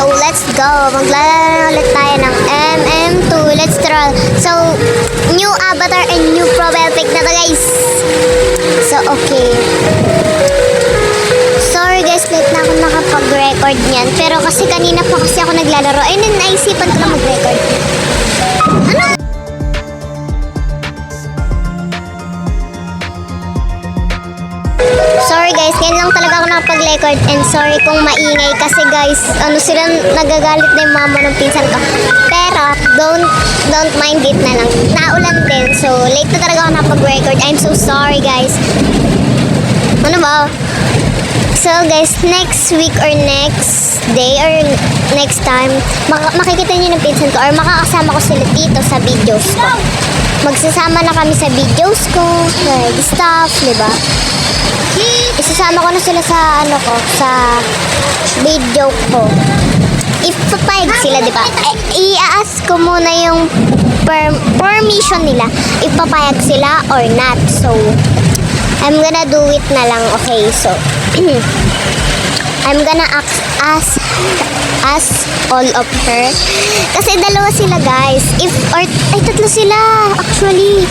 So, let's go. Maglalaro ulit tayo ng MM2. Let's troll. So, new avatar and new profile pic na to, guys. So, okay. Sorry guys, late na ako nakapag-record niyan. Pero kasi kanina pa kasi ako naglalaro. Ayun, naisipan ko lang mag-record. Ano? Sorry guys, ngayon lang talaga ako nakapag-record and sorry kung maingay kasi guys, sila nagagalit na yung mama ng pinsan ko. Pero, don't mind it na lang. Naulan din, so late na talaga ako nakapag-record. I'm so sorry guys. Ano ba? So guys, next week or next day or next time, makikita niyo ng pinsan ko or makakasama ko sila dito sa videos ko. Magsasama na kami sa videos ko, like stuff, diba? Isasama ko na sila sa sa video ko. If papayag sila, diba? I-ask ko muna yung permission nila if papayag sila or not. So, I'm gonna do it na lang. Okay, so I'm gonna ask all of her. Kasi dalawa sila guys. Tatlo sila actually.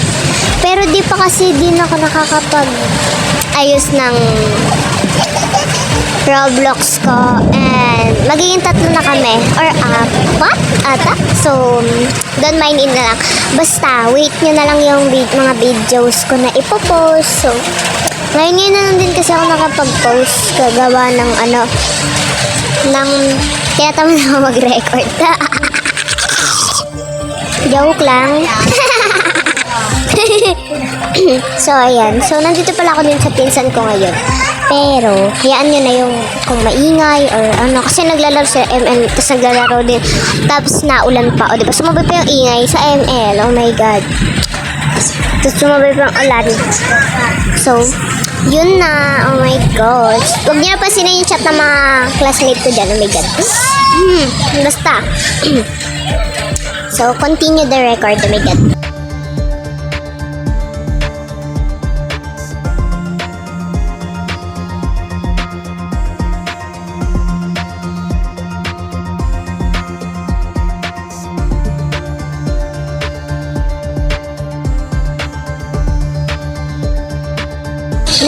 Pero di pa kasi din ako ayos ng Roblox ko. And magiging tatlo na kami. Or apat? Ata? So, don't mind it na lang. Basta, wait nyo na lang yung mga videos ko na ipopost. So, ngayon na lang din kasi ako nakapag-post. Kagawa ng kaya tama na ako mag-record. Joke lang. So, ayan. So, nandito pala ako din sa pinsan ko ngayon. Pero, hayaan nyo na yung kung maingay or kasi naglalaro sa ML, tapos naglalaro din. Tapos, naulan pa. O, diba? Sumabay pa yung ingay sa ML. Oh my God. Tapos, sumabay pa yung ulan. So, yun na. Oh my God. Huwag nyo na pansinin yung chat ng mga classmate ko dyan. Oh my God. Basta. So, continue the record. Oh my God.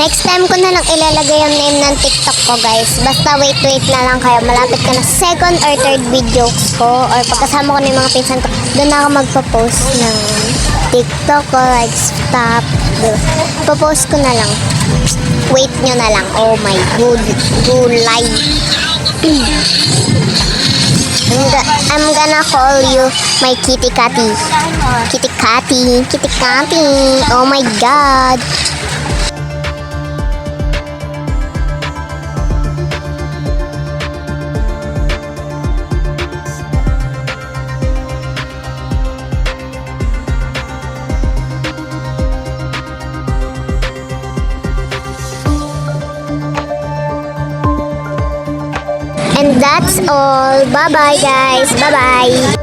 Next time ko na lang ilalagay yung name ng TikTok ko guys. Basta wait na lang kayo. Malapit ka na second or third videos ko or pagkasama ko na yung mga pinsan ko. Doon na ako magpo-post ng TikTok ko like stuff. Popost ko na lang. Wait nyo na lang. Oh my good life. I'm gonna call you my kitty catty. Kitty catty. Kitty catty. Oh my God. And that's all. Bye-bye guys. Bye-bye.